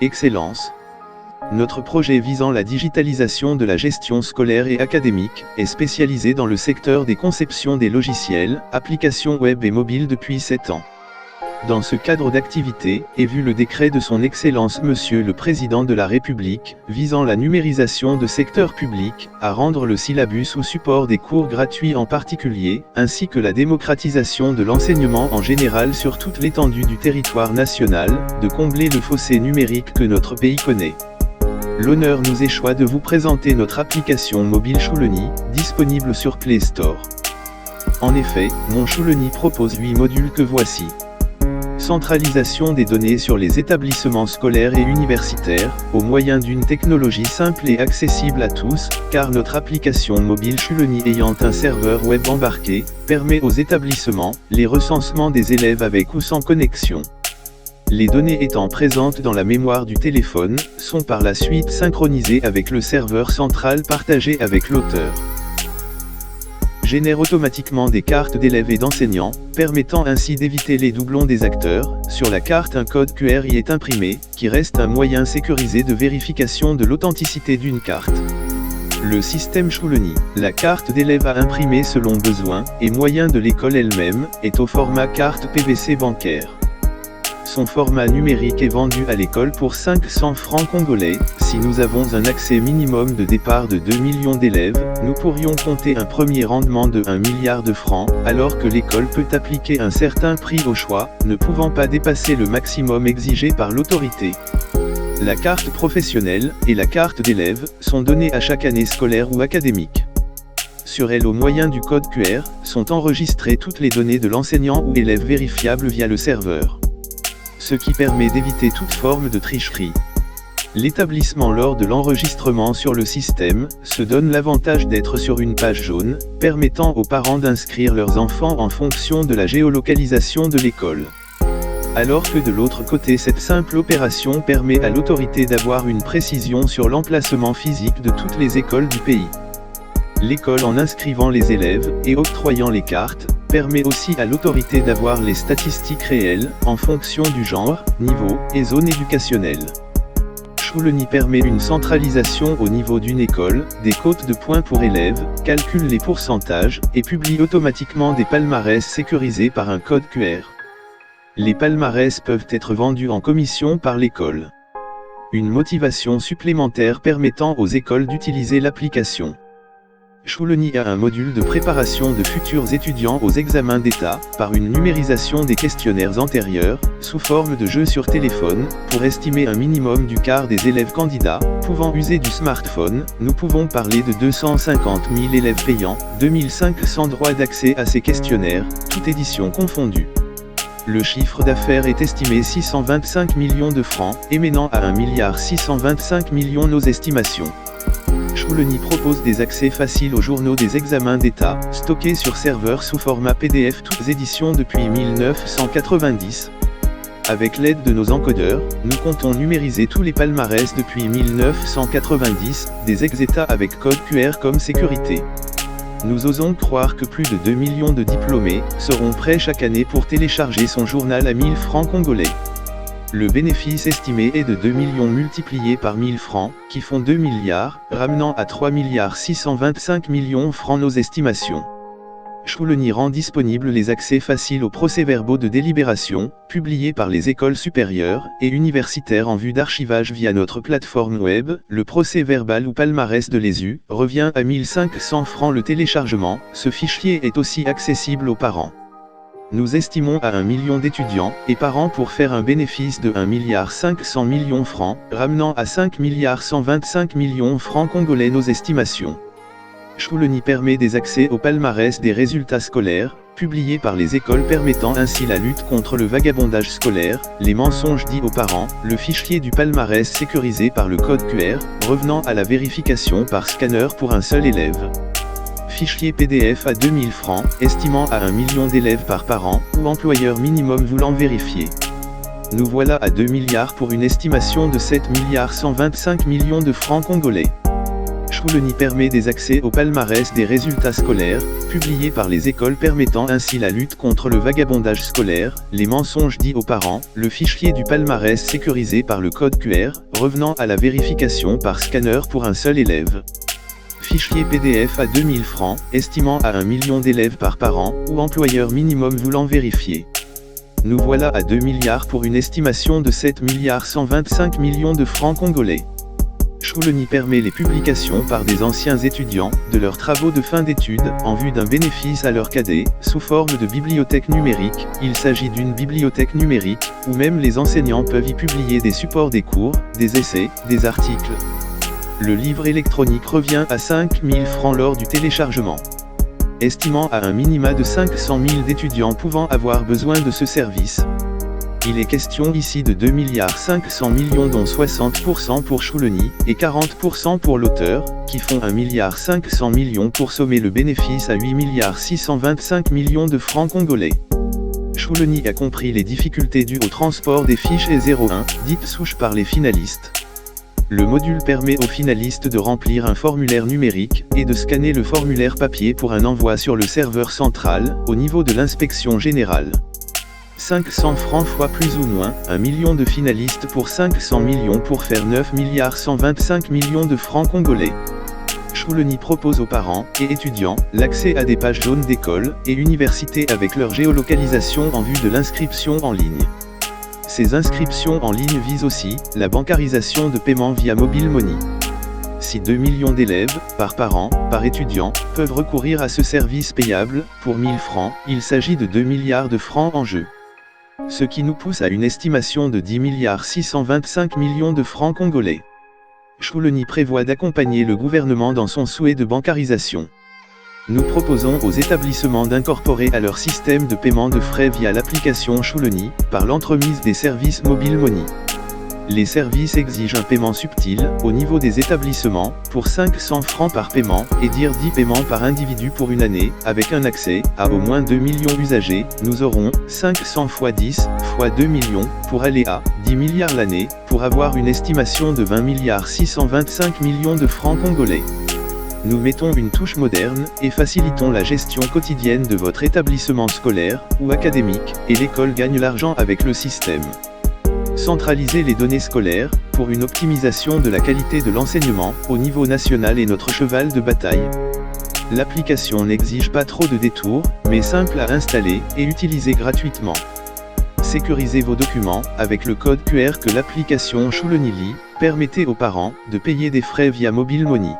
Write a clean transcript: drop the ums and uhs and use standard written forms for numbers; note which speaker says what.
Speaker 1: Excellence. Notre projet visant la digitalisation de la gestion scolaire et académique est spécialisé dans le secteur des conceptions des logiciels, applications web et mobiles depuis 7 ans. Dans ce cadre d'activité, est vu le décret de son Excellence Monsieur le Président de la République, visant la numérisation de secteur public, à rendre le syllabus ou support des cours gratuits en particulier, ainsi que la démocratisation de l'enseignement en général sur toute l'étendue du territoire national, de combler le fossé numérique que notre pays connaît. L'honneur nous échoit de vous présenter notre application mobile Chouloni, disponible sur Play Store. En effet, mon Chouloni propose 8 modules que voici. Centralisation des données sur les établissements scolaires et universitaires, au moyen d'une technologie simple et accessible à tous, car notre application mobile Chouloni ayant un serveur web embarqué, permet aux établissements, les recensements des élèves avec ou sans connexion. Les données étant présentes dans la mémoire du téléphone, sont par la suite synchronisées avec le serveur central partagé avec l'auteur. Génère automatiquement des cartes d'élèves et d'enseignants, permettant ainsi d'éviter les doublons des acteurs. Sur la carte, un code QR y est imprimé, qui reste un moyen sécurisé de vérification de l'authenticité d'une carte. Le système Chouloni, la carte d'élève à imprimer selon besoin, et moyen de l'école elle-même, est au format carte PVC bancaire. Son format numérique est vendu à l'école pour 500 francs congolais. Si nous avons un accès minimum de départ de 2 millions d'élèves, nous pourrions compter un premier rendement de 1 milliard de francs, alors que l'école peut appliquer un certain prix au choix, ne pouvant pas dépasser le maximum exigé par l'autorité. La carte professionnelle, et la carte d'élève, sont données à chaque année scolaire ou académique. Sur elle, au moyen du code QR, sont enregistrées toutes les données de l'enseignant ou élève vérifiables via le serveur. Ce qui permet d'éviter toute forme de tricherie. L'établissement lors de l'enregistrement sur le système, se donne l'avantage d'être sur une page jaune, permettant aux parents d'inscrire leurs enfants en fonction de la géolocalisation de l'école. Alors que de l'autre côté, cette simple opération permet à l'autorité d'avoir une précision sur l'emplacement physique de toutes les écoles du pays. L'école, en inscrivant les élèves, et octroyant les cartes, permet aussi à l'autorité d'avoir les statistiques réelles, en fonction du genre, niveau, et zone éducationnelle. Chouloni permet une centralisation au niveau d'une école, des cotes de points pour élèves, calcule les pourcentages, et publie automatiquement des palmarès sécurisés par un code QR. Les palmarès peuvent être vendus en commission par l'école. Une motivation supplémentaire permettant aux écoles d'utiliser l'application. Chouloni a un module de préparation de futurs étudiants aux examens d'État, par une numérisation des questionnaires antérieurs, sous forme de jeux sur téléphone, pour estimer un minimum du quart des élèves candidats, pouvant user du smartphone. Nous pouvons parler de 250 000 élèves payants, 2500 droits d'accès à ces questionnaires, toute édition confondue. Le chiffre d'affaires est estimé 625 millions de francs, éménant à 1,625 milliard nos estimations. Chouloni propose des accès faciles aux journaux des examens d'État, stockés sur serveur sous format PDF, toutes éditions depuis 1990. Avec l'aide de nos encodeurs, nous comptons numériser tous les palmarès depuis 1990, des ex-États avec code QR comme sécurité. Nous osons croire que plus de 2 millions de diplômés seront prêts chaque année pour télécharger son journal à 1000 francs congolais. Le bénéfice estimé est de 2 millions multipliés par 1000 francs, qui font 2 milliards, ramenant à 3,625 millions francs nos estimations. Chouloni rend disponibles les accès faciles aux procès-verbaux de délibération, publiés par les écoles supérieures et universitaires en vue d'archivage via notre plateforme web. Le procès-verbal ou palmarès de l'ESU revient à 1500 francs le téléchargement. Ce fichier est aussi accessible aux parents. Nous estimons à 1 million d'étudiants et parents pour faire un bénéfice de 1,5 milliard francs, ramenant à 5,125 millions francs congolais nos estimations. Chouloni permet des accès au palmarès des résultats scolaires, publiés par les écoles, permettant ainsi la lutte contre le vagabondage scolaire, les mensonges dits aux parents, le fichier du palmarès sécurisé par le code QR, revenant à la vérification par scanner pour un seul élève. Fichier PDF à 2000 francs, estimant à 1 million d'élèves par parent, ou employeur minimum voulant vérifier. Nous voilà à 2 milliards pour une estimation de 7,125 millions de francs congolais. Choulony permet des accès au palmarès des résultats scolaires, publiés par les écoles permettant ainsi la lutte contre le vagabondage scolaire, les mensonges dits aux parents, le fichier du palmarès sécurisé par le code QR, revenant à la vérification par scanner pour un seul élève. Fichier PDF à 2000 francs, estimant à 1 million d'élèves par parent, ou employeur minimum voulant vérifier. Nous voilà à 2 milliards pour une estimation de 7 milliards 125 millions de francs congolais. Choulony permet les publications par des anciens étudiants, de leurs travaux de fin d'études, en vue d'un bénéfice à leur cadet, sous forme de bibliothèque numérique. Il s'agit d'une bibliothèque numérique, où même les enseignants peuvent y publier des supports des cours, des essais, des articles. Le livre électronique revient à 5 000 francs lors du téléchargement. Estimant à un minima de 500 000 d'étudiants pouvant avoir besoin de ce service. Il est question ici de 2 milliards 500 millions dont 60% pour Choulony, et 40% pour l'auteur, qui font 1 milliard 500 millions pour sommer le bénéfice à 8 milliards 625 millions de francs congolais. Choulony a compris les difficultés dues au transport des fiches E01, dites souches par les finalistes. Le module permet aux finalistes de remplir un formulaire numérique, et de scanner le formulaire papier pour un envoi sur le serveur central, au niveau de l'inspection générale. 500 francs fois plus ou moins, 1 million de finalistes pour 500 millions pour faire 9 milliards 125 millions de francs congolais. Choulony propose aux parents et étudiants l'accès à des pages jaunes d'écoles et universités avec leur géolocalisation en vue de l'inscription en ligne. Ces inscriptions en ligne visent aussi la bancarisation de paiement via mobile money. Si 2 millions d'élèves, par parent, par étudiant, peuvent recourir à ce service payable, pour 1000 francs, il s'agit de 2 milliards de francs en jeu. Ce qui nous pousse à une estimation de 10 milliards 625 millions de francs congolais. Choulony prévoit d'accompagner le gouvernement dans son souhait de bancarisation. Nous proposons aux établissements d'incorporer à leur système de paiement de frais via l'application Choulony, par l'entremise des services mobile money. Les services exigent un paiement subtil, au niveau des établissements, pour 500 francs par paiement, et dire 10 paiements par individu pour une année, avec un accès, à au moins 2 millions d'usagers. Nous aurons 500 x 10, x 2 millions, pour aller à 10 milliards l'année, pour avoir une estimation de 20 milliards 625 millions de francs congolais. Nous mettons une touche moderne, et facilitons la gestion quotidienne de votre établissement scolaire, ou académique, et l'école gagne l'argent avec le système. Centraliser les données scolaires, pour une optimisation de la qualité de l'enseignement, au niveau national est notre cheval de bataille. L'application n'exige pas trop de détours, mais simple à installer, et utiliser gratuitement. Sécurisez vos documents, avec le code QR que l'application Choulony lit, permettez aux parents, de payer des frais via mobile money.